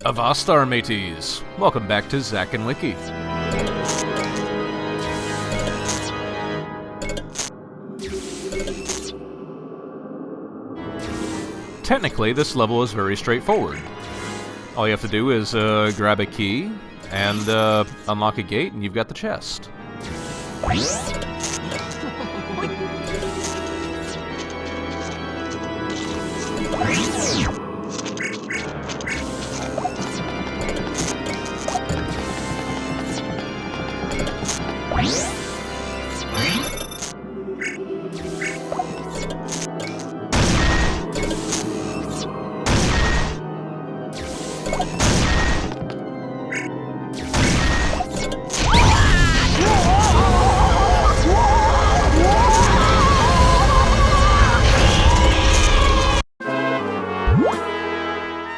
Avastar, mateys! Welcome back to Zack and Wiki. Technically, this level is very straightforward. All you have to do is grab a key and unlock a gate, and you've got the chest.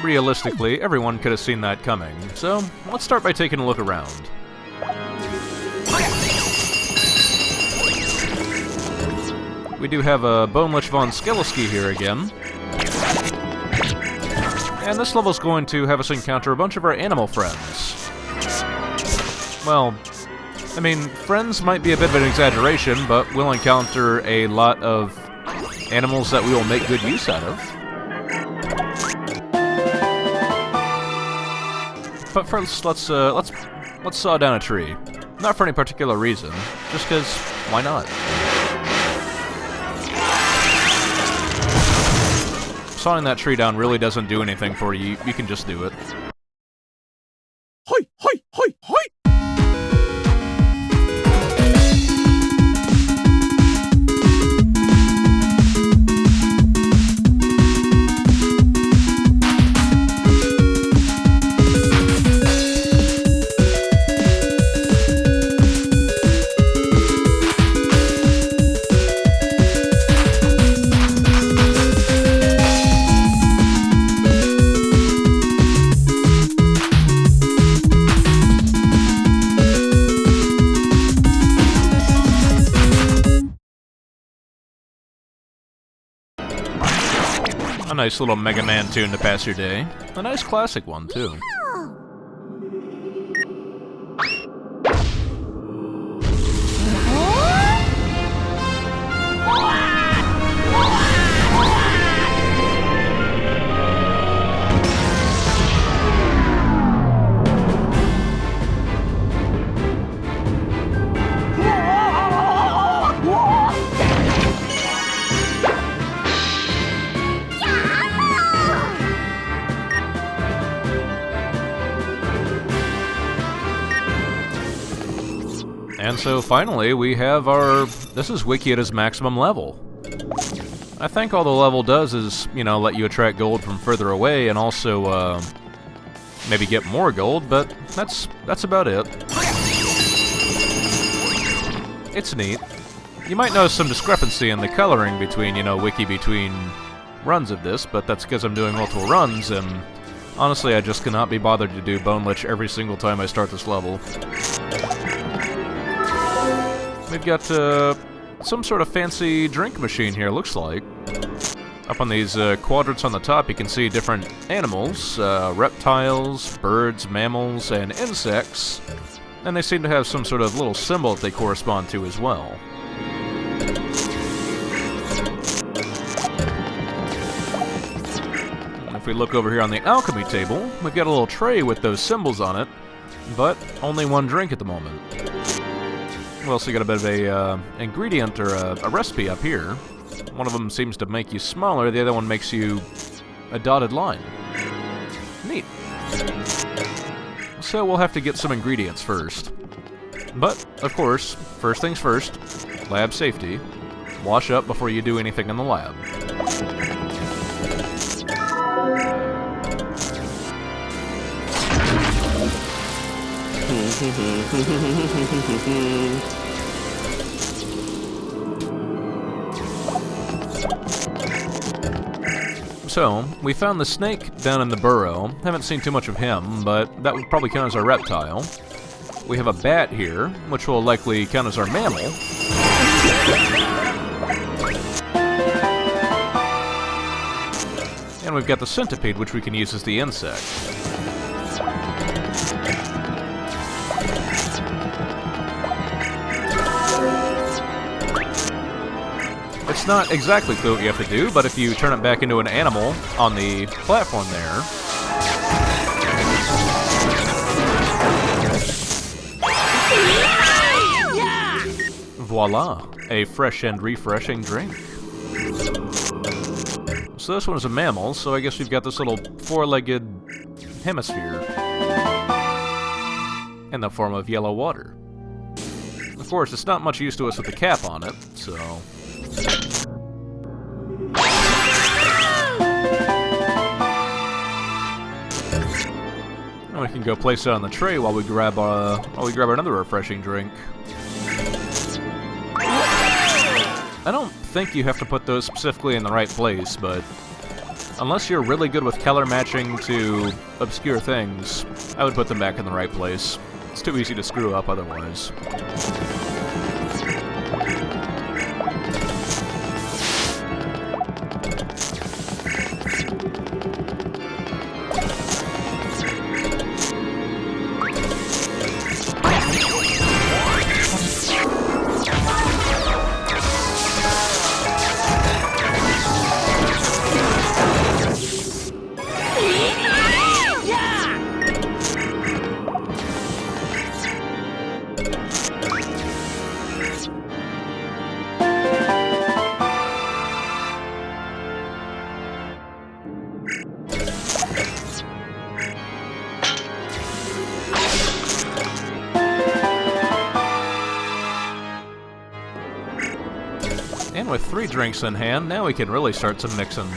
Realistically, everyone could have seen that coming, so let's start by taking a look around. We do have a Bonelech von Skeleski here again. And this level's going to have us encounter a bunch of our animal friends. Well, I mean, friends might be a bit of an exaggeration, but we'll encounter a lot of animals that we will make good use out of. But first, let's saw down a tree. Not for any particular reason, just because, why not? Sawing that tree down really doesn't do anything for you. You can just do it. Hoi, hoi, hoi, hoi! A nice little Mega Man tune to pass your day. A nice classic one, too. And so finally, we have our... This is Wiki at his maximum level. I think all the level does is, you know, let you attract gold from further away and also, maybe get more gold, but that's about it. It's neat. You might notice some discrepancy in the coloring between, you know, Wiki between runs of this, but that's because I'm doing multiple runs, and honestly, I just cannot be bothered to do Bonelech every single time I start this level. We've got some sort of fancy drink machine here, looks like. Up on these quadrants on the top, you can see different animals, reptiles, birds, mammals, and insects. And they seem to have some sort of little symbol that they correspond to as well. And if we look over here on the alchemy table, we've got a little tray with those symbols on it, but only one drink at the moment. We also got a bit of a ingredient or a recipe up here. One of them seems to make you smaller, the other one makes you a dotted line. Neat. So we'll have to get some ingredients first. But, of course, first things first, lab safety. Wash up before you do anything in the lab. So, we found the snake down in the burrow. Haven't seen too much of him, but that would probably count as our reptile. We have a bat here, which will likely count as our mammal. And we've got the centipede, which we can use as the insect. It's not exactly clear what you have to do, but if you turn it back into an animal on the platform there... Voila! A fresh and refreshing drink. So this one is a mammal, so I guess we've got this little four-legged hemisphere in the form of yellow water. Of course, it's not much use to us with the cap on it, so... And we can go place it on the tray while we grab another refreshing drink. I don't think you have to put those specifically in the right place, but unless you're really good with color matching to obscure things, I would put them back in the right place. It's too easy to screw up otherwise. And with 3 drinks in hand, now we can really start some mixing.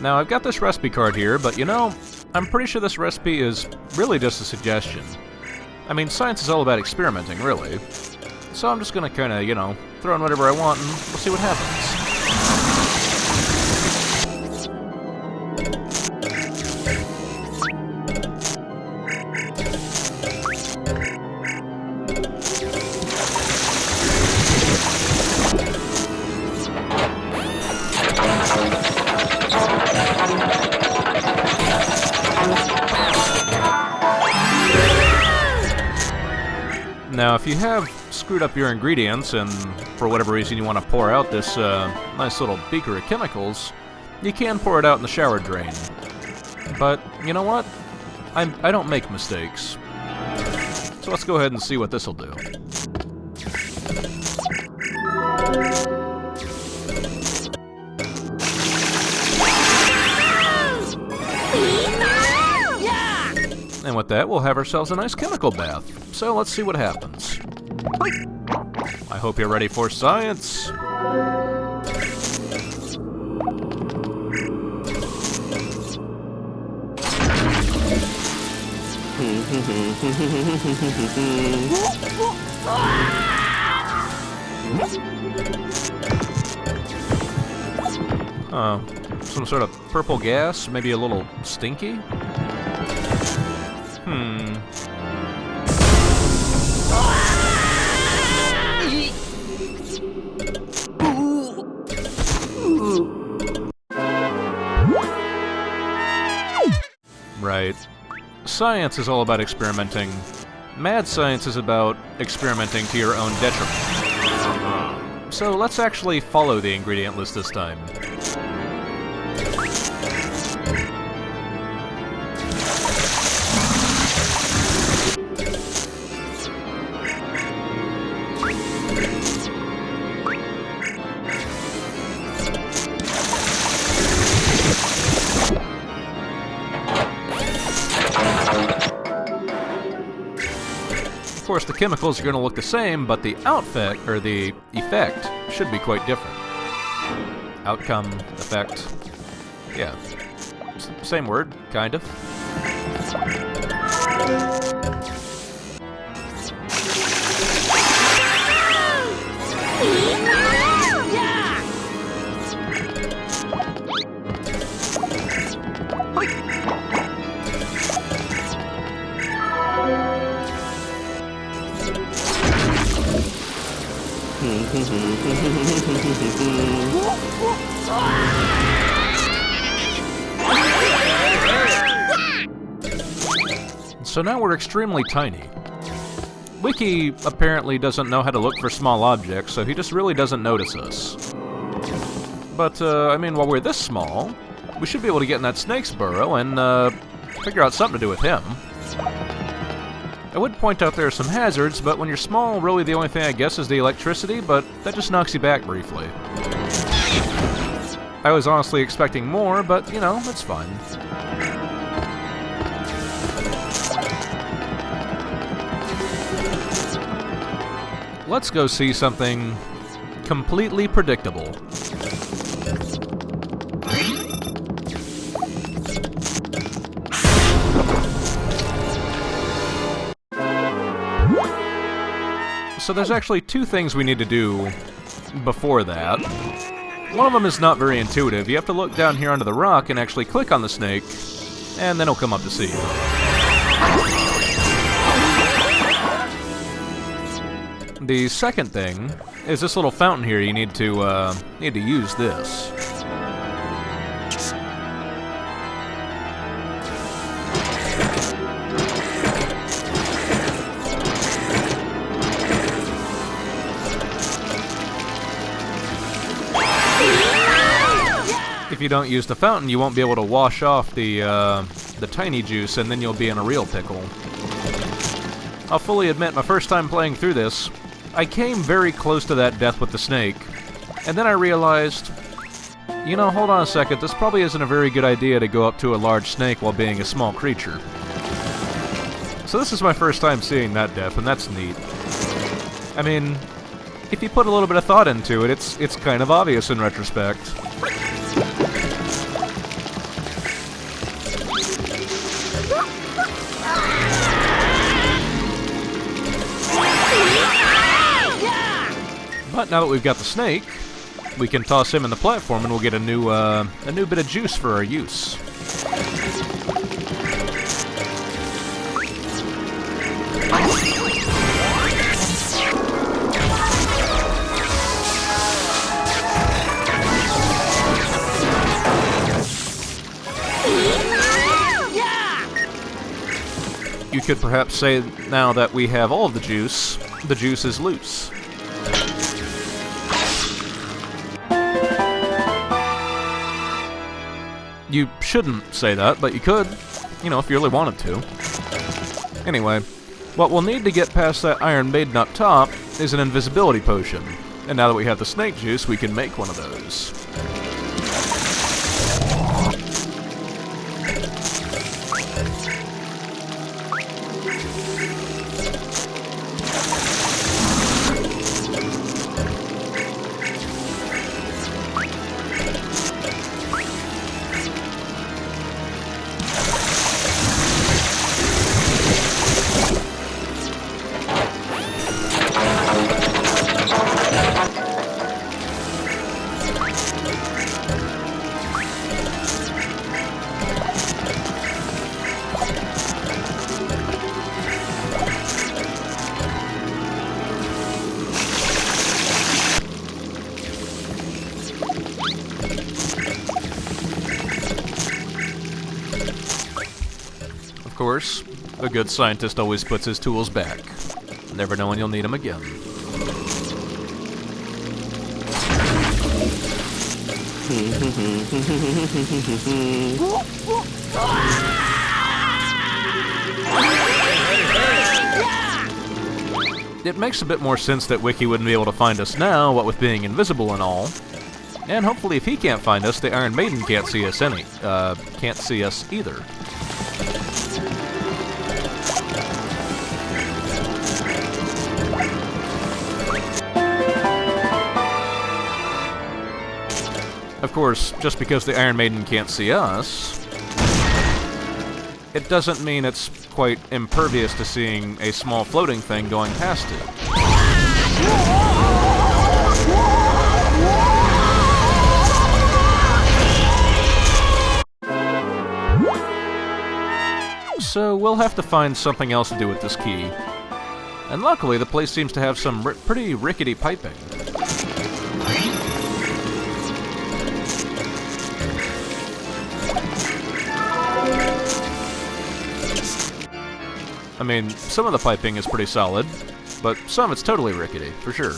Now, I've got this recipe card here, but you know, I'm pretty sure this recipe is really just a suggestion. I mean, science is all about experimenting, really. So I'm just gonna kinda, you know, throw in whatever I want and we'll see what happens. Now, if you have screwed up your ingredients and for whatever reason you want to pour out this nice little beaker of chemicals, you can pour it out in the shower drain. But, you know what? I don't make mistakes. So let's go ahead and see what this'll do. And with that, we'll have ourselves a nice chemical bath. So let's see what happens. I hope you're ready for science. Some sort of purple gas, maybe a little stinky? Right. Science is all about experimenting. Mad science is about experimenting to your own detriment. So let's actually follow the ingredient list this time. Of course, the chemicals are going to look the same, but the outfit, or the effect, should be quite different. Outcome, effect, yeah. Same word, kind of. So now we're extremely tiny. Wiki apparently doesn't know how to look for small objects, so he just really doesn't notice us. But, I mean, while we're this small, we should be able to get in that snake's burrow and, figure out something to do with him. I would point out there are some hazards, but when you're small, really the only thing I guess is the electricity, but that just knocks you back briefly. I was honestly expecting more, but, you know, it's fine. Let's go see something completely predictable. So there's actually two things we need to do before that. One of them is not very intuitive. You have to look down here onto the rock and actually click on the snake, and then he'll come up to see you. The second thing is this little fountain here. You need to use this. If you don't use the fountain, you won't be able to wash off the tiny juice, and then you'll be in a real pickle. I'll fully admit, my first time playing through this, I came very close to that death with the snake, and then I realized, you know, hold on a second, this probably isn't a very good idea to go up to a large snake while being a small creature. So this is my first time seeing that death, and that's neat. I mean, if you put a little bit of thought into it, it's kind of obvious in retrospect. But now that we've got the snake, we can toss him in the platform and we'll get a new bit of juice for our use. You could perhaps say now that we have all of the juice is loose. You shouldn't say that, but you could, you know, if you really wanted to. Anyway, what we'll need to get past that Iron Maiden up top is an invisibility potion. And now that we have the snake juice, we can make one of those. Of course, a good scientist always puts his tools back. Never know when you'll need them again. It makes a bit more sense that Wiki wouldn't be able to find us now, what with being invisible and all. And hopefully if he can't find us, the Iron Maiden can't see us can't see us either. Of course, just because the Iron Maiden can't see us, it doesn't mean it's quite impervious to seeing a small floating thing going past it. So we'll have to find something else to do with this key. And luckily, the place seems to have some pretty rickety piping. I mean, some of the piping is pretty solid, but some it's totally rickety, for sure.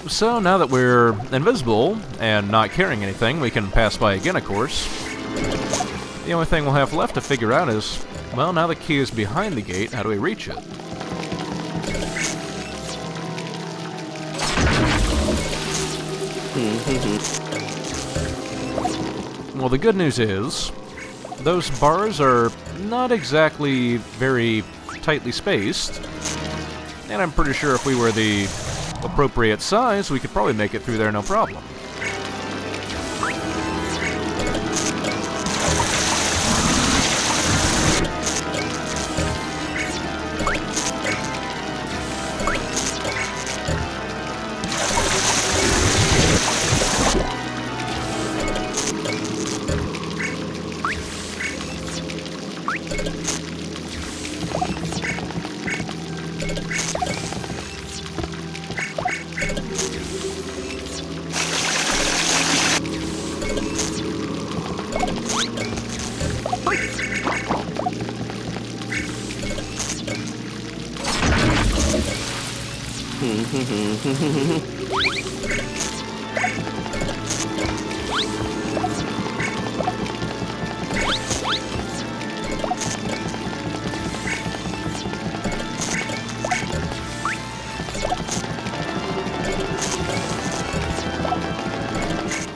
So now that we're invisible and not carrying anything, we can pass by again, of course. The only thing we'll have left to figure out is, well, now the key is behind the gate, how do we reach it? Well, the good news is, those bars are not exactly very tightly spaced, and I'm pretty sure if we were the appropriate size, we could probably make it through there no problem.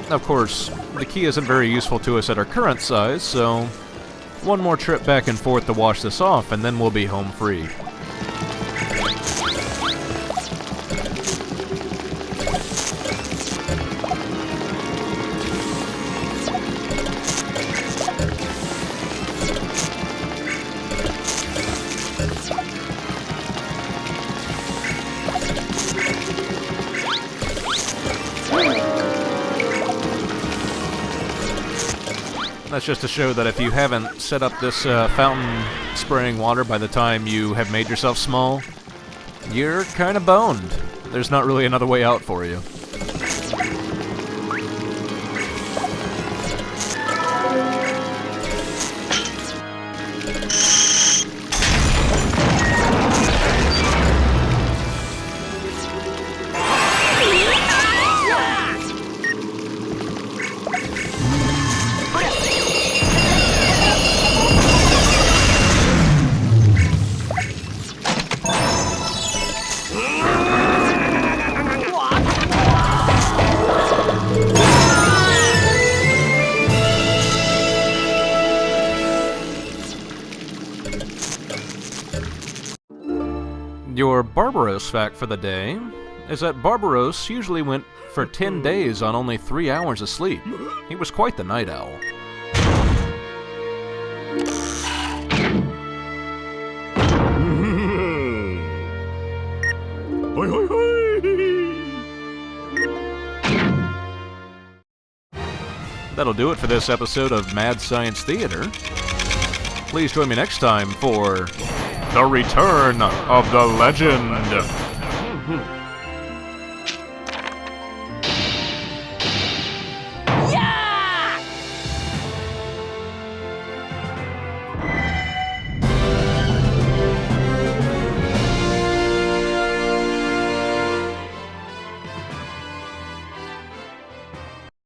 Of course, the key isn't very useful to us at our current size, so one more trip back and forth to wash this off, and then we'll be home free. That's just to show that if you haven't set up this fountain spraying water by the time you have made yourself small, you're kind of boned. There's not really another way out for you. Your Barbaros fact for the day is that Barbaros usually went for 10 days on only 3 hours of sleep. He was quite the night owl. That'll do it for this episode of Mad Science Theater. Please join me next time for The Return of the Legend.